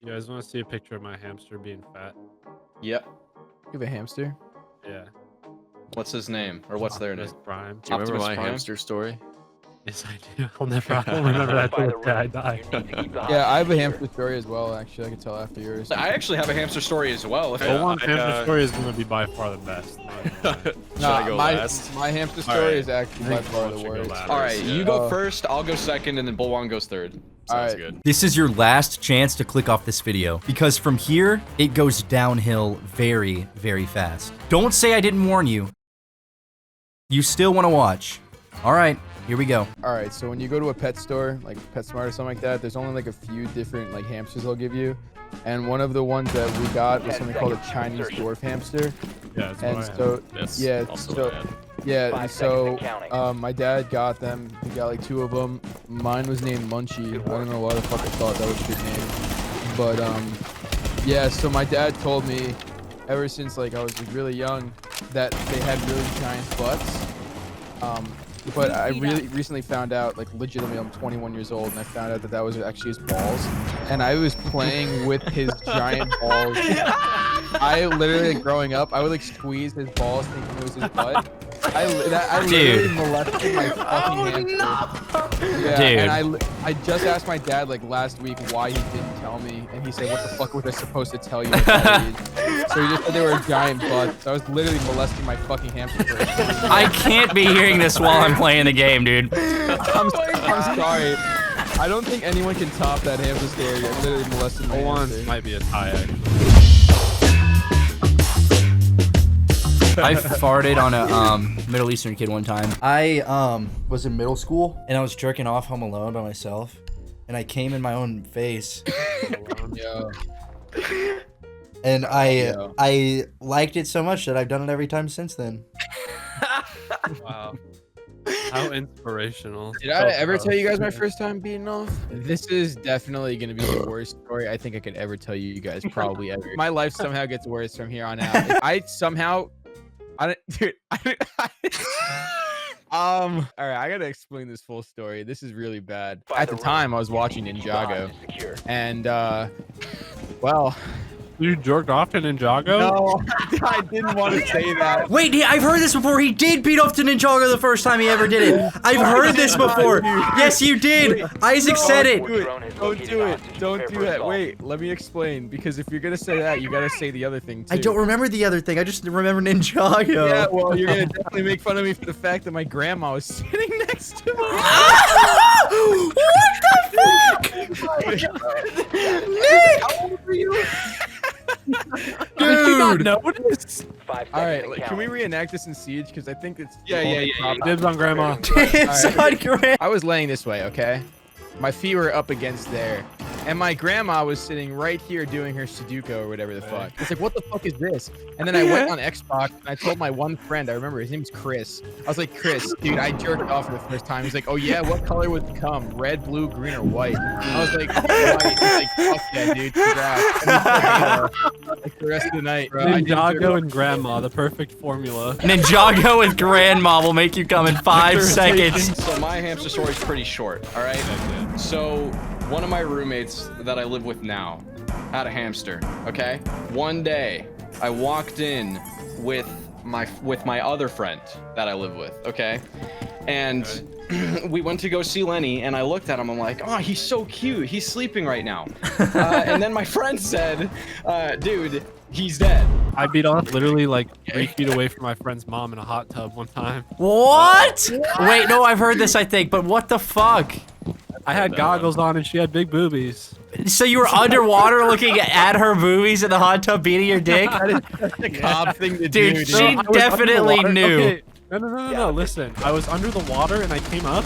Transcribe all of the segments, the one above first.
You guys want to see a picture of my hamster being fat? Yep. You have a hamster? Yeah. What's his name? Or what's their name? Optimus Prime. Do you remember Optimus my Prime? hamster story? Yes, I do. I'll remember that till the day I die. Yeah, I have a hamster story as well. Actually, I can tell after yours. I actually have a hamster story as well. If The one hamster story is going to be by far the best. Should I go last? My hamster story Alright. is actually by far the Should go worst. last. All right, you go Oh. first. I'll go second, and then Bullwong goes third. Sounds Alright. good. This is your last chance to click off this video, because from here, it goes downhill very, very fast. Don't say I didn't warn you. You still want to watch. All right, here we go. Alright, so when you go to a pet store, like PetSmart or something like that, there's only like a few different like hamsters they'll give you. And one of the ones that we got was something called a Chinese dwarf hamster. Yeah, that's And what I have. so, That's yeah, also so, what I had. yeah, and so my dad got them. He got like 2 of them. Mine was named Munchie. I don't know why the fuck I thought that was a good name. But yeah, so my dad told me ever since like I was like, really young that they had really giant butts. But I really recently found out, like legitimately, I'm 21 years old, and I found out that that was actually his balls. And I was playing with his giant balls. I literally, like, growing up, I would like squeeze his balls thinking it was his butt. I literally molested my fucking hamster. Yeah, Dude. and I just asked my dad like last week why he didn't tell me, and he said, "What the fuck was I supposed to tell you?" At that age? So he just said they were giant butts. So I was literally molesting my fucking hamster. I can't be hearing this while I'm playing the game, dude. I'm sorry. I don't think anyone can top that hamster story. I literally molested my One hamster. might be a tie, actually. I farted on a Middle Eastern kid one time. I was in middle school and I was jerking off home alone by myself, and I came in my own face. Yeah. And I liked it so much that I've done it every time since then. Wow. How inspirational. Did I ever tell you guys my first time beating off? This is definitely going to be the worst story I think I could ever tell you guys, probably ever. My life somehow gets worse from here on out. All right, I gotta explain this full story. This is really bad. At the time, I was watching Ninjago, and well, You jerked off to Ninjago? no, I didn't want to say that. Wait, I've heard this before. He did beat off to Ninjago the first time he ever did it. I've heard this before. Yes, you did. Isaac said it. Don't do it. Don't do that. Wait, let me explain. Because if you're gonna say that, you gotta say the other thing too. I don't remember the other thing. I just remember Ninjago. Yeah, well, you're gonna definitely make fun of me for the fact that my grandma was sitting next to me. What the fuck? Nick! How old were you? Did you not Dude. notice? All right, like, can we reenact this in Siege? Because I think it's Yeah. Dibs on grandma. Dibs on Grant. I was laying this way, okay? My feet were up against there. And my grandma was sitting right here doing her Sudoku or whatever the fuck. It's like, what the fuck is this? And then I went on Xbox and I told my one friend, I remember his name's Chris. I was like, Chris, dude, I jerked off for the first time. He's like, oh yeah, what color would it come? Red, blue, green, or white? I was like, white. He's like, fuck yeah, dude, congrats. And he's like the rest of the night, bro. I did jerk Ninjago off. and grandma, the perfect formula. Ninjago with grandma will make you come in 5 seconds. So my hamster story is pretty short. All right. So one of my roommates that I live with now had a hamster. Okay. One day I walked in with my other friend that I live with. Okay. And we went to go see Lenny, and I looked at him. I'm like, oh, he's so cute. He's sleeping right now. And then my friend said, dude, he's dead. I beat off literally like 3 feet away from my friend's mom in a hot tub one time. What? Wait, no, I've heard this, I think, but what the fuck? I had goggles on and she had big boobies. So you were underwater looking at her boobies in the hot tub beating your dick? That's a cob thing to do, Dude, dude. she I was under the definitely water. knew. Okay. No, listen. I was under the water and I came up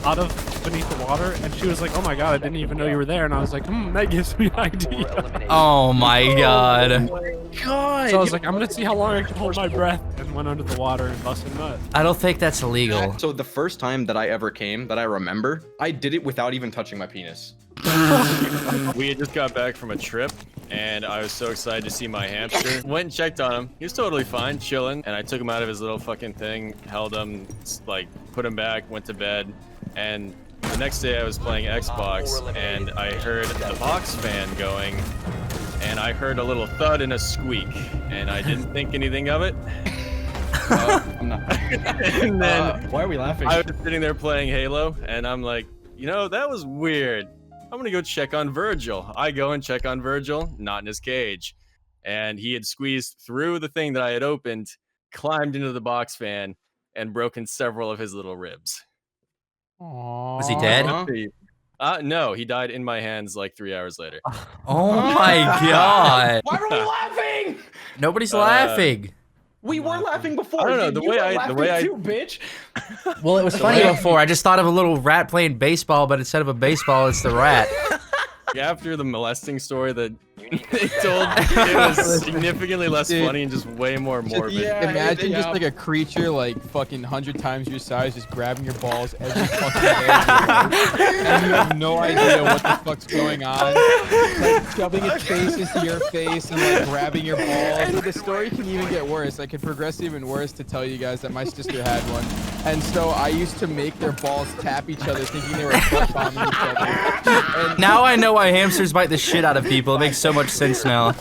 out of beneath the water and she was like, oh my god, I didn't even know you were there. And I was like, that gives me an idea. Oh my god. God. So I was like, I'm gonna see how long I can hold my breath, and went under the water and busted nut. I don't think that's illegal. So the first time that I ever came, that I remember, I did it without even touching my penis. We had just got back from a trip, and I was so excited to see my hamster. Went and checked on him. He was totally fine, chilling, and I took him out of his little fucking thing, held him, like, put him back, went to bed, and the next day I was playing Xbox, and I heard the box fan going, I heard a little thud and a squeak, and I didn't think anything of it. I'm not. And then Why are we laughing? I was sitting there playing Halo, and I'm like, you know, that was weird. I'm gonna go check on Virgil. I go and check on Virgil, not in his cage. And he had squeezed through the thing that I had opened, climbed into the box fan, and broken several of his little ribs. Was he dead? No, he died in my hands like 3 hours later. Oh my god. Why are we laughing? Nobody's laughing. We were laughing before. I don't know, You were laughing too, bitch. Well, it was funny before. I just thought of a little rat playing baseball, but instead of a baseball, it's the rat. After the molesting story that they told, it was significantly less funny and just way more morbid. Yeah, Imagine just like a creature like fucking 100 times your size just grabbing your balls every fucking day of your life, and you have no idea what the fuck's going on. Like shoving its face into your face and like grabbing your balls. And the story can even get worse. I could progress even worse to tell you guys that my sister had one. And so I used to make their balls tap each other thinking they were butt bombing each other. And Now I know why hamsters bite the shit out of people. It makes so much sense now.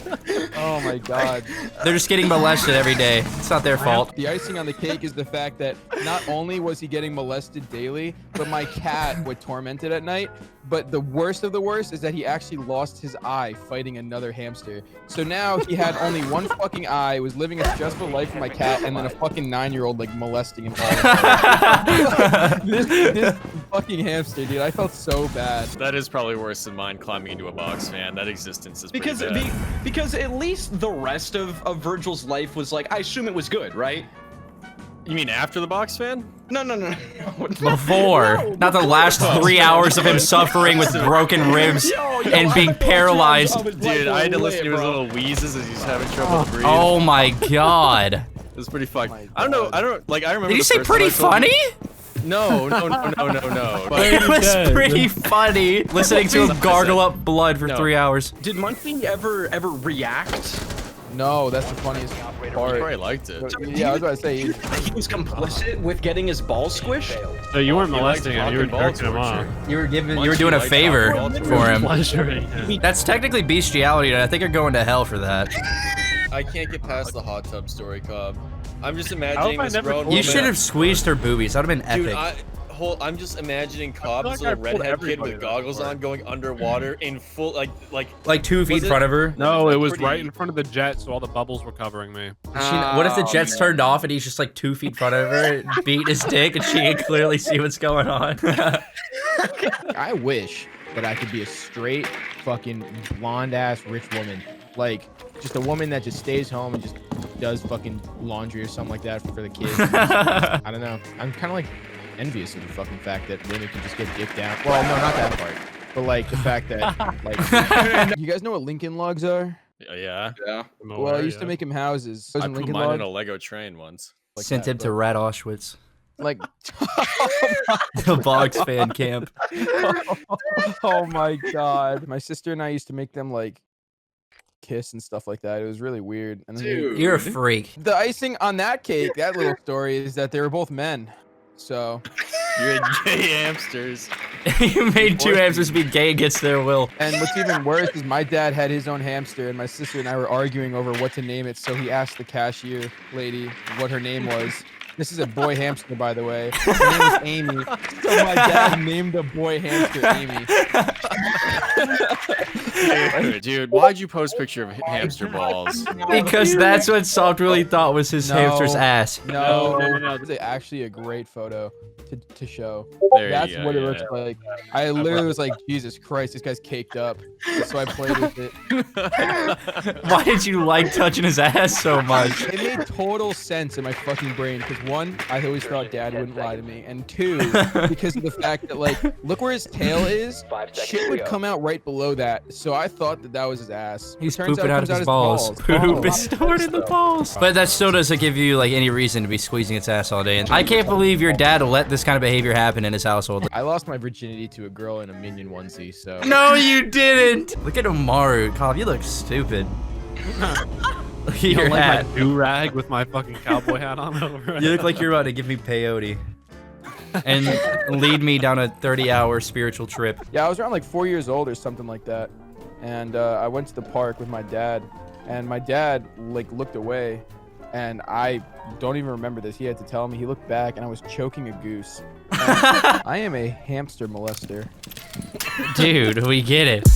oh my god. They're just getting molested every day. It's not their fault. The icing on the cake is the fact that not only was he getting molested daily, but my cat would torment it at night. But the worst of the worst is that he actually lost his eye fighting another hamster. So now he had only one fucking eye, was living a stressful life for my cat, and then a fucking 9-year-old like molesting him all the time. this fucking hamster, dude, I felt so bad. That is probably worse than mine climbing into a box fan. That existence is pretty bad. Because at least the rest of Virgil's life was like, I assume it was good, right? You mean after the box fan? No. Before. Not the last 3 hours of him suffering with broken ribs and being paralyzed. Dude, I had to listen to his little wheezes as he's having trouble breathing. Oh my god. It was pretty fucked. I don't like, I remember. Did you the say first time pretty I told funny? No. But It was pretty funny listening to him gargle up blood for 3 hours. Did Muncie ever react? No, that's the funniest he part. probably liked it. Yeah, I was about to say. He was complicit with getting his balls squished? So you weren't He liked molesting him, you were fucking ball jerking him off. torture. You were doing a favor for him. Pleasuring him. That's technically bestiality, and I think you're going to hell for that. I can't get past the hot tub story, Cobb. I'm just I imagining hope I this never grown told You woman. should have squeezed her boobies. That would have been Dude, epic. I'm just imagining Cobb, like this little I pulled redhead kid everybody with that goggles far. on, going underwater in full, Like 2 feet in Was front of her. No, it was pretty- right in front of the jet, so all the bubbles were covering me. What if the jet's turned off and he's just like 2 feet in front of her, beating his dick, and she can clearly see what's going on? I wish that I could be a straight fucking blonde ass rich woman. Like just a woman that just stays home and just does fucking laundry or something like that for the kids. I don't know. I'm kind of like envious of the fucking fact that women can just get dick down. Well, no, not that part. But like the fact that like you guys know what Lincoln logs are? yeah. Yeah. Well, I used to make him houses. I Those put Lincoln mine logs. in a Lego train once. Like Sent that, him to but, Rat Auschwitz, like the Box fan camp. oh my god. My sister and I used to make them like kiss and stuff like that. It was really weird. And then Dude. You're a freak. the icing on that cake, that little story, is that they were both men. So You had gay hamsters. You made 2 hamsters be gay against their will. and what's even worse is my dad had his own hamster and my sister and I were arguing over what to name it, so he asked the cashier lady what her name was. This is a boy hamster, by the way. Her name was Amy. So my dad named the boy hamster Amy. Dude, why'd you post picture of hamster balls? Because that's what Soft really thought was his No. hamster's ass. No, No. it's actually a great photo to show. There That's you go, what it yeah. looks like. I literally was like, Jesus Christ, this guy's caked up. So I played with it. Why did you like touching his ass so much? It made total sense in my fucking brain because 1, I always thought Dad wouldn't lie to me, and 2, because of the fact that like, look where his tail is. Shit would come out right below that, so I thought that was his ass. He's Turns pooping out it of comes his balls. Poop Oh. is stored in the balls. But that still doesn't give you like any reason to be squeezing its ass all day. And I can't believe your dad let this kind of behavior happen in his household. I lost my virginity to a girl in a Minion onesie, so. No, you didn't. Look at Umaru. Cobb, you look stupid. Look at You your don't like hat. my do-rag with my fucking cowboy hat on over it? You look like you're about to give me peyote and lead me down a 30-hour spiritual trip. Yeah, I was around like 4 years old or something like that. and I went to the park with my dad, and my dad like looked away, and I don't even remember this. He had to tell me. He looked back, and I was choking a goose. I am a hamster molester. Dude, we get it.